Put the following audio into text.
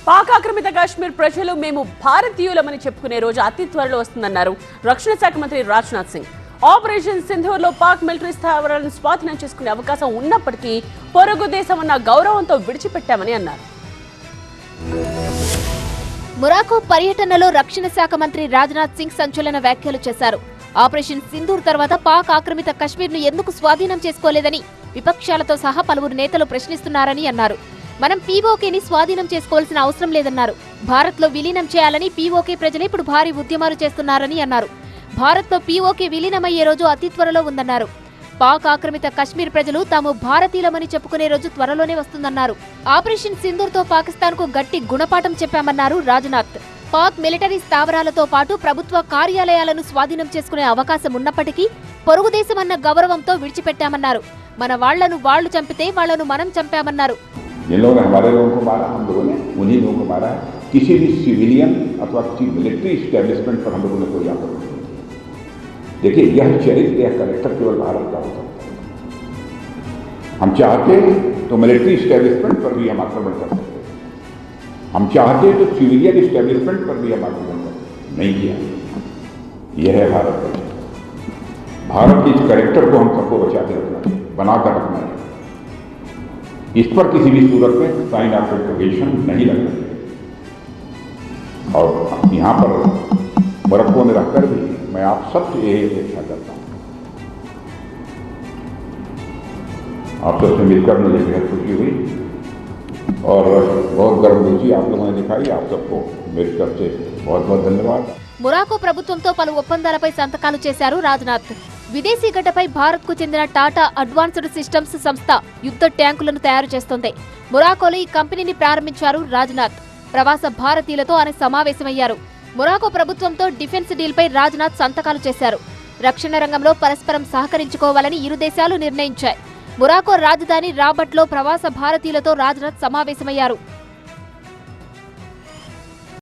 పాక్ ఆక్రమిత కాశ్మీర్ ప్రజలు మేము భారతీయులమని చెప్పుకునే రోజు అతి త్వరలో వస్తుందన్నారు రక్షణ శాఖ మంత్రి రాజ్నాథ్ సింగ్. ఆపరేషన్ సింధూర్లో పాక్ మిలిటరీ స్థావరాలను స్వాధీనం చేసుకునే అవకాశం ఉన్నప్పటికీ పొరుగు దేశమన్న గౌరవంతో విడిచిపెట్టామని అన్నారు. మొరాకో పర్యటనలో రక్షణ శాఖ మంత్రి రాజ్నాథ్ సింగ్ సంచలన వ్యాఖ్యలు చేశారు. ఆపరేషన్ సింధూర్ తర్వాత పాక్ ఆక్రమిత కశ్మీర్ను ఎందుకు స్వాధీనం చేసుకోలేదని విపక్షాలతో సహా పలువురు నేతలు ప్రశ్నిస్తున్నారని అన్నారు. మనం పీఓకేని స్వాధీనం చేసుకోవాల్సిన అవసరం లేదన్నారు. భారత్లో విలీనం చేయాలని పీఓకే ప్రజలు ఇప్పుడు భారీ ఉద్యమాలు చేస్తున్నారని అన్నారు. భారత్లో పీఓకే విలీనమయ్యే రోజు అతి త్వరలో ఉందన్నారు. పాక్ ఆక్రమిత కశ్మీర్ ప్రజలు తాము భారతీయులమని చెప్పుకునే రోజు త్వరలోనే వస్తుందన్నారు. ఆపరేషన్ సింధూర్తో పాకిస్తాన్కు గట్టి గుణపాఠం చెప్పామన్నారు రాజ్నాథ్. పాక్ మిలిటరీ స్థావరాలతో పాటు ప్రభుత్వ కార్యాలయాలను స్వాధీనం చేసుకునే అవకాశం ఉన్నప్పటికీ పొరుగు దేశమన్న గౌరవంతో విడిచిపెట్టామన్నారు. మన వాళ్లను వాళ్లు చంపితే వాళ్లను మనం చంపామన్నారు. जिन लोगों ने हमारे लोगों को मारा, हम लोगों ने उन्हीं लोगों को मारा है. किसी भी सिविलियन अथवा किसी मिलिट्री स्टैब्लिशमेंट पर हम लोगों ने कोई आक्रमण नहीं किया. देखिए, यह चरित्र, यह कैरेक्टर केवल भारत का हो सकता है. हम चाहते तो मिलिट्री स्टैब्लिशमेंट पर भी हम आक्रमण कर सकते. हम चाहते तो सिविलियन स्टैब्लिशमेंट पर भी हम आक्रमण कर सकते. नहीं किया. यह है भारत का. भारत के इस कैरेक्टर को हम सबको बचा के रखना चाहिए, बनाकर रखना चाहिए. इस पर किसी भी सूरत में साइन ऑफ प्रोटेक्शन नहीं लगना चाहिए. और यहाँ पर मोरक्को में रहकर भी मैं आप सबसे यही अपेक्षा करता हूँ. आप सबसे मिलकर मुझे बेहद खुशी हुई और बहुत गर्व रुचि आप लोगों ने दिखाई. आप सबको मेरी तरफ से बहुत बहुत धन्यवाद. మొరాకో ప్రభుత్వంతో పలు ఒప్పందాలపై సంతకాలు చేశారు రాజ్నాథ్. విదేశీ గడ్డపై భారత్ కు చెందిన టాటా అడ్వాన్స్డ్ సిస్టమ్స్ సంస్థ యుద్ధ ట్యాంకులను తయారు చేస్తోంది. మొరాకోలో ఈ కంపెనీని ప్రారంభించారు రాజ్నాథ్. ప్రవాస భారతీయులతో ఆయన సమావేశమయ్యారు. మొరాకో ప్రభుత్వంతో డిఫెన్స్ డీల్పై రాజ్నాథ్ సంతకాలు చేశారు. రక్షణ రంగంలో పరస్పరం సహకరించుకోవాలని ఇరు దేశాలు నిర్ణయించాయి. మొరాకో రాజధాని రాబట్లో ప్రవాస భారతీయులతో రాజ్నాథ్ సమావేశమయ్యారు.